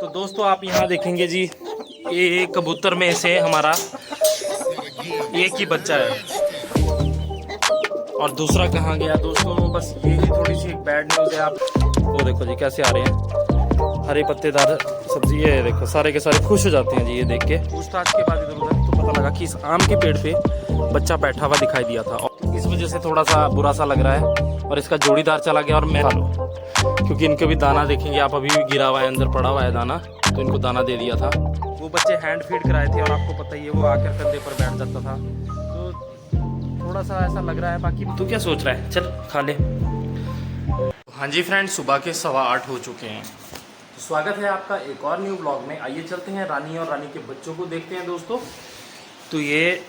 तो दोस्तों आप यहाँ देखेंगे जी, ये कबूतर में से हमारा एक ही बच्चा है और दूसरा कहाँ गया दोस्तों। बस ये ही थोड़ी सी एक बैड न्यूज़ है। आप वो देखो जी कैसे आ रहे हैं, हरे पत्तेदार सब्जी। ये देखो सारे के सारे खुश हो जाते हैं जी ये देख के। पूछताछ के बाद इधर उधर तो पता लगा कि इस आम के पेड़ पे बच्चा बैठा हुआ दिखाई दिया था और इस वजह से थोड़ा सा बुरा सा लग रहा है। और इसका जोड़ीदार चला गया और मैं खा लो, क्योंकि इनके भी दाना देखेंगे आप, अभी भी गिरा हुआ है, अंदर पड़ा हुआ है दाना, तो इनको दाना दे दिया था। वो बच्चे हैंड फीड कराए थे और आपको पता ही है वो आकर कंधे पर बैठ जाता था, तो थोड़ा सा ऐसा लग रहा है। बाकी तू क्या सोच रहा है, चल खा ले। हाँ जी फ्रेंड्स, सुबह के 8:15 हो चुके हैं। तो स्वागत है आपका एक और न्यू ब्लॉग में। आइए चलते हैं रानी और रानी के बच्चों को देखते हैं दोस्तों। तो ये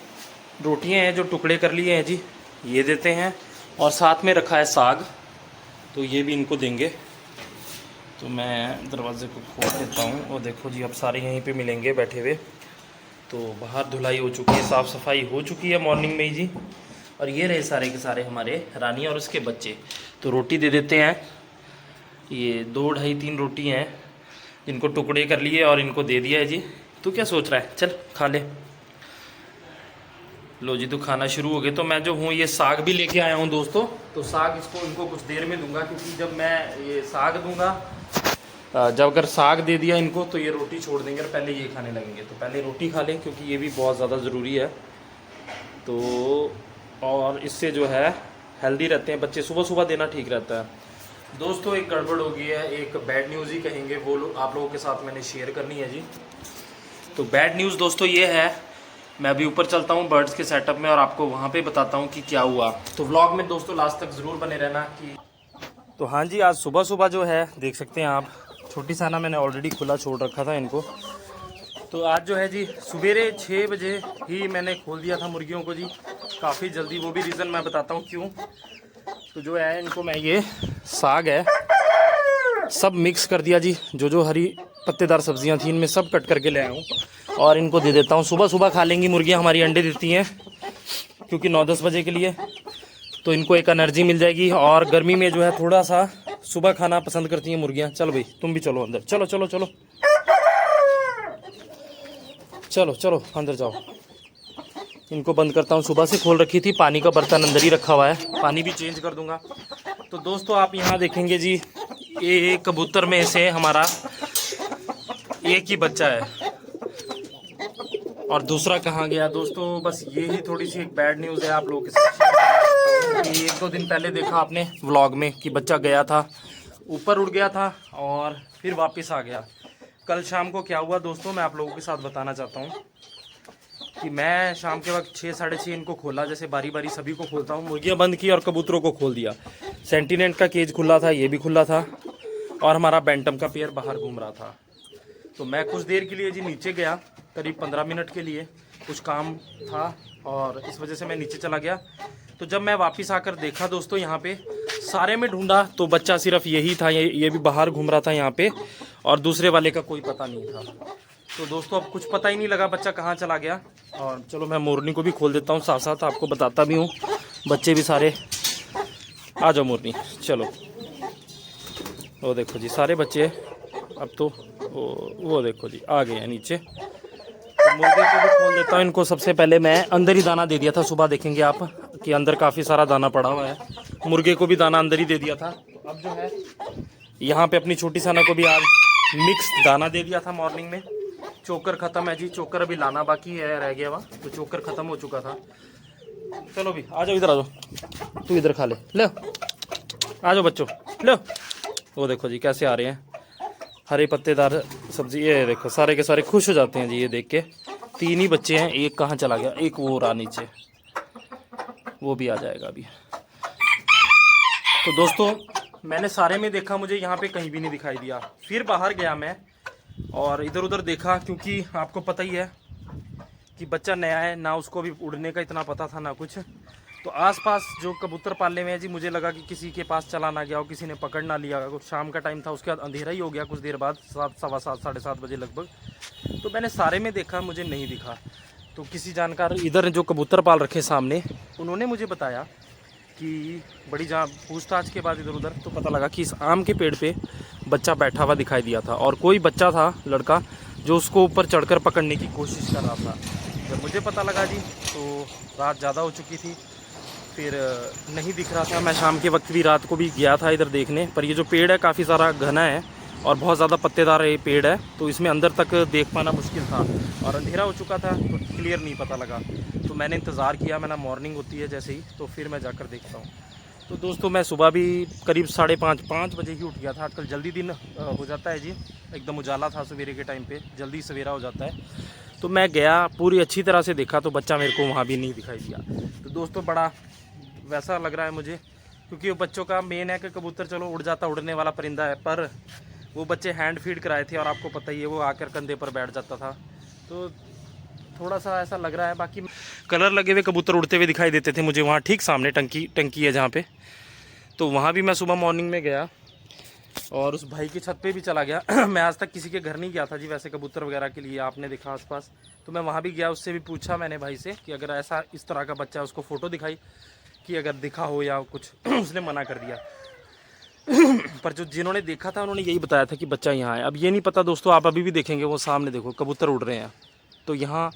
रोटियां हैं जो टुकड़े कर लिए हैं जी, ये देते हैं और साथ में रखा है साग, तो ये भी इनको देंगे। तो मैं दरवाजे को खोल देता हूँ और देखो जी अब सारे यहीं पे मिलेंगे बैठे हुए। तो बाहर धुलाई हो चुकी है, साफ़ सफाई हो चुकी है मॉर्निंग में ही जी। और ये रहे सारे के सारे हमारे रानी और उसके बच्चे। तो रोटी दे देते हैं, ये 2, 2.5, 3 रोटी हैं जिनको टुकड़े कर लिए और इनको दे दिया है जी। तू क्या सोच रहा है, चल खा ले। लो जी तो खाना शुरू हो गया। तो मैं जो हूँ ये साग भी लेके आया हूँ दोस्तों। तो साग इसको इनको कुछ देर में दूंगा, क्योंकि जब मैं ये साग दूंगा, जब अगर साग दे दिया इनको तो ये रोटी छोड़ देंगे और पहले ये खाने लगेंगे। तो पहले रोटी खा लें क्योंकि ये भी बहुत ज़्यादा ज़रूरी है। तो और इससे जो है हेल्दी रहते हैं बच्चे, सुबह सुबह देना ठीक रहता है। दोस्तों एक गड़बड़ हो गई है, एक बैड न्यूज़ ही कहेंगे, वो आप लोगों के साथ मैंने शेयर करनी है जी। तो बैड न्यूज़ दोस्तों ये है, मैं अभी ऊपर चलता हूँ बर्ड्स के सेटअप में और आपको वहाँ पे बताता हूँ कि क्या हुआ। तो व्लॉग में दोस्तों लास्ट तक ज़रूर बने रहना कि। तो हाँ जी, आज सुबह सुबह जो है देख सकते हैं आप, छोटी साना मैंने ऑलरेडी खुला छोड़ रखा था इनको। तो आज जो है जी सवेरे 6 बजे ही मैंने खोल दिया था मुर्गियों को जी, काफ़ी जल्दी। वो भी रीज़न मैं बताता हूँ क्यों। तो जो है इनको मैं ये साग है सब मिक्स कर दिया जी, जो हरी पत्तेदार सब्जियां थी इनमें सब कट करके ले आया हूँ और इनको दे देता हूँ। सुबह सुबह खा लेंगी मुर्गियाँ, हमारी अंडे देती हैं क्योंकि 9-10 बजे के लिए, तो इनको एक एनर्जी मिल जाएगी। और गर्मी में जो है थोड़ा सा सुबह खाना पसंद करती हैं मुर्गियाँ। चलो भाई तुम भी चलो अंदर, चलो चलो चलो चलो चलो अंदर जाओ। इनको बंद करता हूँ, सुबह से खोल रखी थी, पानी का बर्तन अंदर ही रखा हुआ है, पानी भी चेंज कर दूंगा। तो दोस्तों आप यहाँ देखेंगे जी, ये कबूतर में से हमारा एक ही बच्चा है और दूसरा कहाँ गया दोस्तों। बस ये ही थोड़ी सी एक बैड न्यूज़ है आप लोगों के साथ। 1-2 दिन पहले देखा आपने व्लॉग में कि बच्चा गया था, ऊपर उड़ गया था और फिर वापस आ गया। कल शाम को क्या हुआ दोस्तों मैं आप लोगों के साथ बताना चाहता हूँ कि मैं शाम के वक्त 6, 6:30 इनको खोला, जैसे बारी बारी सभी को खोलता हूँ। मुर्गियाँ बंद की और कबूतरों को खोल दिया। सेंटिनेंट का केज खुला था, ये भी खुला था और हमारा बैंटम का पेयर बाहर घूम रहा था। तो मैं कुछ देर के लिए जी नीचे गया, करीब 15 मिनट के लिए, कुछ काम था और इस वजह से मैं नीचे चला गया। तो जब मैं वापस आकर देखा दोस्तों यहाँ पे सारे में ढूंढा तो बच्चा सिर्फ यही था, ये भी बाहर घूम रहा था यहाँ पे और दूसरे वाले का कोई पता नहीं था। तो दोस्तों अब कुछ पता ही नहीं लगा बच्चा कहाँ चला गया। और चलो मैं मोरनी को भी खोल देता हूँ, साथ साथ आपको बताता भी हूँ। बच्चे भी सारे आ जाओ मोरनी, चलो। वो देखो जी सारे बच्चे अब तो वो देखो जी आ गए हैं नीचे। तो मुर्गे को भी खोल देता हूँ इनको। सबसे पहले मैं अंदर ही दाना दे दिया था, सुबह देखेंगे आप कि अंदर काफ़ी सारा दाना पड़ा हुआ है। मुर्गे को भी दाना अंदर ही दे दिया था। अब जो है यहाँ पे अपनी छोटी साना को भी आज मिक्स दाना दे दिया था मॉर्निंग में। चोकर ख़त्म है जी, चोकर अभी लाना बाकी है, रह गया वहाँ, तो चोकर ख़त्म हो चुका था। चलो भी आ जाओ, इधर आ जाओ, तू इधर खा ले, लो आ जाओ बच्चों, लो। वो देखो जी कैसे आ रहे हैं, हरे पत्तेदार सब्जी। ये देखो सारे के सारे खुश हो जाते हैं जी ये देख के। 3 ही बच्चे हैं, एक कहाँ चला गया, एक वो रहा नीचे, वो भी आ जाएगा अभी। तो दोस्तों मैंने सारे में देखा, मुझे यहाँ पे कहीं भी नहीं दिखाई दिया। फिर बाहर गया मैं और इधर उधर देखा, क्योंकि आपको पता ही है कि बच्चा नया है, ना उसको भी उड़ने का इतना पता था ना कुछ। तो आसपास जो कबूतर पालने में है जी, मुझे लगा कि किसी के पास चला ना गया हो, किसी ने पकड़ ना लिया। कुछ शाम का टाइम था, उसके बाद अंधेरा ही हो गया कुछ देर बाद, 7, 7:15, 7:30 बजे लगभग। तो मैंने सारे में देखा, मुझे नहीं दिखा। तो किसी जानकार इधर जो कबूतर पाल रखे सामने, उन्होंने मुझे बताया कि बड़ी जहाँ पूछताछ के बाद इधर उधर तो पता लगा कि इस आम के पेड़ पे बच्चा बैठा हुआ दिखाई दिया था और कोई बच्चा था लड़का जो उसको ऊपर चढ़कर पकड़ने की कोशिश कर रहा था। जब मुझे पता लगा जी तो रात ज़्यादा हो चुकी थी, फिर नहीं दिख रहा था। मैं शाम के वक्त भी रात को भी गया था इधर देखने, पर ये जो पेड़ है काफ़ी सारा घना है और बहुत ज़्यादा पत्तेदार ये पेड़ है, तो इसमें अंदर तक देख पाना मुश्किल था और अंधेरा हो चुका था तो क्लियर नहीं पता लगा। तो मैंने इंतज़ार किया, मैंने मॉर्निंग होती है जैसे ही तो फिर मैं जाकर देखता हूँ। तो दोस्तों मैं सुबह भी करीब 5:30 बजे ही उठ गया था। आजकल जल्दी दिन हो जाता है जी, एकदम उजाला था सवेरे के टाइम पे, जल्दी सवेरा हो जाता है। तो मैं गया, पूरी अच्छी तरह से देखा तो बच्चा मेरे को वहाँ भी नहीं दिखाई दिया। तो दोस्तों बड़ा वैसा लग रहा है मुझे, क्योंकि वो बच्चों का मेन है कि कबूतर चलो उड़ जाता, उड़ने वाला परिंदा है, पर वो बच्चे हैंड फीड कराए थे और आपको पता ही है वो आकर कंधे पर बैठ जाता था। तो थोड़ा सा ऐसा लग रहा है। बाकी कलर लगे हुए कबूतर उड़ते हुए दिखाई देते थे मुझे वहाँ ठीक सामने टंकी है जहाँ पे, तो वहाँ भी मैं सुबह मॉर्निंग में गया और उस भाई की छत पे भी चला गया। मैं आज तक किसी के घर नहीं गया था जी वैसे कबूतर वगैरह के लिए, आपने देखा आसपास, तो मैं वहाँ भी गया, उससे भी पूछा मैंने भाई से कि अगर ऐसा इस तरह का बच्चा है, उसको फ़ोटो दिखाई कि अगर दिखा हो या कुछ। उसने मना कर दिया। पर जो जिन्होंने देखा था उन्होंने यही बताया था कि बच्चा यहाँ है। अब ये नहीं पता दोस्तों, आप अभी भी देखेंगे वो सामने देखो कबूतर उड़ रहे हैं। तो यहाँ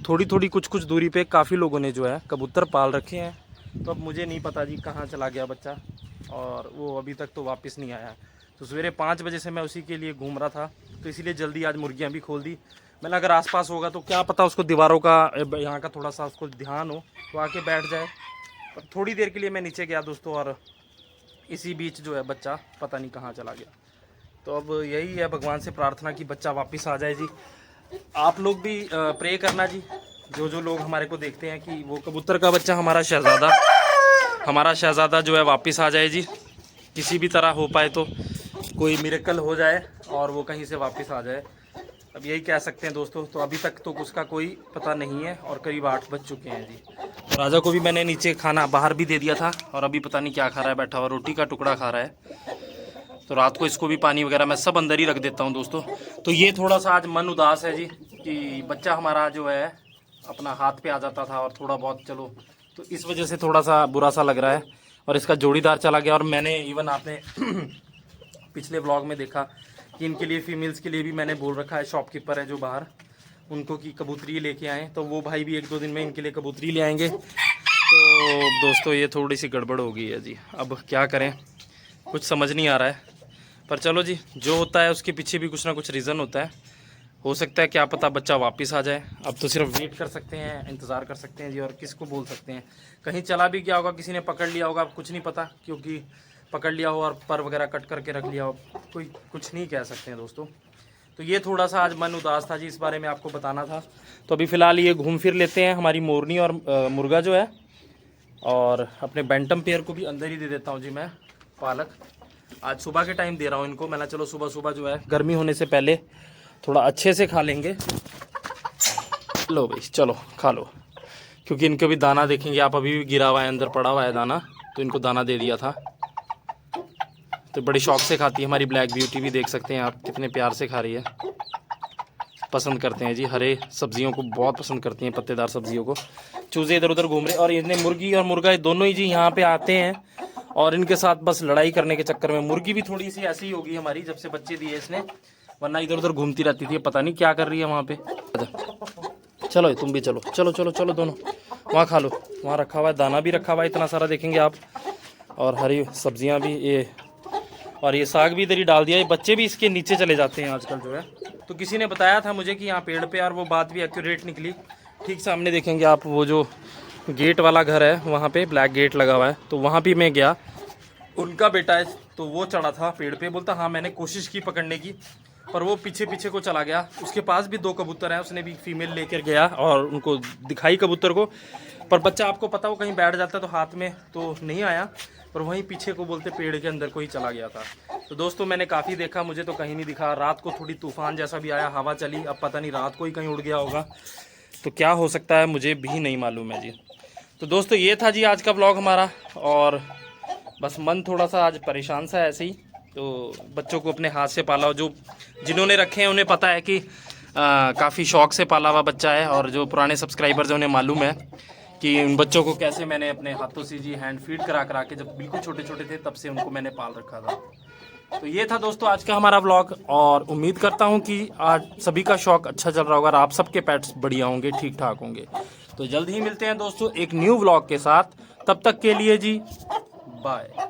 थोड़ी थोड़ी कुछ दूरी पे काफ़ी लोगों ने जो है कबूतर पाल रखे हैं। तो अब मुझे नहीं पता जी कहाँ चला गया बच्चा, और वो अभी तक तो वापस नहीं आया। तो सवेरे 5 बजे से मैं उसी के लिए घूम रहा था, तो इसीलिए जल्दी आज मुर्गियाँ भी खोल दी मैंने। अगर आसपास होगा तो क्या पता उसको दीवारों का यहाँ का थोड़ा सा उसको ध्यान हो तो आके बैठ जाए। पर थोड़ी देर के लिए मैं नीचे गया दोस्तों, और इसी बीच जो है बच्चा पता नहीं कहाँ चला गया। तो अब यही है भगवान से प्रार्थना कि बच्चा वापस आ जाए जी। आप लोग भी प्रे करना जी, जो लोग हमारे को देखते हैं, कि वो कबूतर का बच्चा हमारा शहज़ादा जो है वापस आ जाए जी। किसी भी तरह हो पाए तो कोई मिरेकल हो जाए और वो कहीं से वापस आ जाए। अब यही कह सकते हैं दोस्तों। तो अभी तक तो उसका कोई पता नहीं है और करीब 8 बज चुके हैं जी। तो राजा को भी मैंने नीचे खाना बाहर भी दे दिया था और अभी पता नहीं क्या खा रहा है, बैठा हुआ रोटी का टुकड़ा खा रहा है। तो रात को इसको भी पानी वगैरह मैं सब अंदर ही रख देता हूँ दोस्तों। तो ये थोड़ा सा आज मन उदास है जी कि बच्चा हमारा जो है अपना हाथ पे आ जाता था और थोड़ा बहुत चलो, तो इस वजह से थोड़ा सा बुरा सा लग रहा है। और इसका जोड़ीदार चला गया, और मैंने इवन आपने पिछले व्लॉग में देखा कि इनके लिए फीमेल्स के लिए भी मैंने बोल रखा है, शॉपकीपर है जो बाहर, उनको कि कबूतरी लेके आएँ। तो वो भाई भी 1-2 दिन में इनके लिए कबूतरी ले आएंगे। तो दोस्तों ये थोड़ी सी गड़बड़ हो गई है जी, अब क्या करें कुछ समझ नहीं आ रहा है। पर चलो जी, जो होता है उसके पीछे भी कुछ ना कुछ रीज़न होता है। हो सकता है क्या पता बच्चा वापस आ जाए। अब तो सिर्फ वेट कर सकते हैं, इंतज़ार कर सकते हैं जी, और किसको बोल सकते हैं। कहीं चला भी गया होगा, किसी ने पकड़ लिया होगा, कुछ नहीं पता, क्योंकि पकड़ लिया हो और पर वगैरह कट करके रख लिया हो, कोई कुछ नहीं कह सकते हैं दोस्तों। तो ये थोड़ा सा आज मन उदास था जी, इस बारे में आपको बताना था। तो अभी फ़िलहाल ये घूम फिर लेते हैं हमारी मोरनी और मुर्गा जो है, और अपने बैंटम पेयर को भी अंदर ही दे देता हूँ जी मैं पालक। आज सुबह के टाइम दे रहा हूँ इनको, मैंने चलो सुबह जो है गर्मी होने से पहले थोड़ा अच्छे से खा लेंगे। लो भाई चलो खा लो, क्योंकि इनको भी दाना देखेंगे आप, अभी भी गिरा हुआ है अंदर पड़ा हुआ है दाना, तो इनको दाना दे दिया था। तो बड़े शौक से खाती है हमारी ब्लैक ब्यूटी भी, देख सकते हैं आप कितने प्यार से खा रही है। पसंद करते हैं जी, हरे सब्जियों को बहुत पसंद करती हैं, पत्तेदार सब्जियों को। चूजे इधर उधर घूम रहे, और इतने मुर्गी और मुर्गा दोनों ही जी यहाँ पे आते हैं और इनके साथ बस लड़ाई करने के चक्कर में। मुर्गी भी थोड़ी सी ऐसी ही होगी हमारी जब से बच्चे दिए इसने, वरना इधर उधर घूमती रहती थी, पता नहीं क्या कर रही है वहाँ पे। चलो तुम भी चलो चलो चलो चलो, दोनों वहाँ खा लो, वहाँ रखा हुआ है दाना भी रखा हुआ है इतना सारा, देखेंगे आप, और हरी सब्जियाँ भी, ये और ये साग भी इधर ही डाल दिया है। बच्चे भी इसके नीचे चले जाते हैं आजकल जो है। तो किसी ने बताया था मुझे कि यहाँ पेड़ पे, और वो बात भी एक्यूरेट निकली। ठीक सामने देखेंगे आप वो जो गेट वाला घर है, वहाँ पे ब्लैक गेट लगा हुआ है, तो वहाँ भी मैं गया, उनका बेटा है, तो वो चढ़ा था पेड़ पे, बोलता हाँ मैंने कोशिश की पकड़ने की, पर वो पीछे पीछे को चला गया। उसके पास भी 2 कबूतर हैं, उसने भी फीमेल लेकर गया और उनको दिखाई कबूतर को, पर बच्चा आपको पता वो कहीं बैठ जाता है तो हाथ में तो नहीं आया, पर वहीं पीछे को बोलते पेड़ के अंदर को ही चला गया था। तो दोस्तों मैंने काफ़ी देखा, मुझे तो कहीं नहीं दिखा। रात को थोड़ी तूफान जैसा भी आया, हवा चली, अब पता नहीं रात को ही कहीं उड़ गया होगा, तो क्या हो सकता है मुझे भी नहीं मालूम है जी। तो दोस्तों ये था जी आज का ब्लॉग हमारा, और बस मन थोड़ा सा आज परेशान सा ऐसे ही। तो बच्चों को अपने हाथ से पाला, जो जिन्होंने रखे हैं उन्हें पता है कि काफ़ी शौक से पाला हुआ बच्चा है, और जो पुराने सब्सक्राइबर्स हैं उन्हें मालूम है कि उन बच्चों को कैसे मैंने अपने हाथों से जी हैंड फीड करा करा के, जब बिल्कुल छोटे छोटे थे तब से उनको मैंने पाल रखा था। तो ये था दोस्तों आज का हमारा व्लॉग, और उम्मीद करता हूँ कि आज सभी का शौक अच्छा चल रहा होगा और आप सबके पेट्स बढ़िया होंगे, ठीक ठाक होंगे। तो जल्द ही मिलते हैं दोस्तों एक न्यू व्लॉग के साथ, तब तक के लिए जी बाय।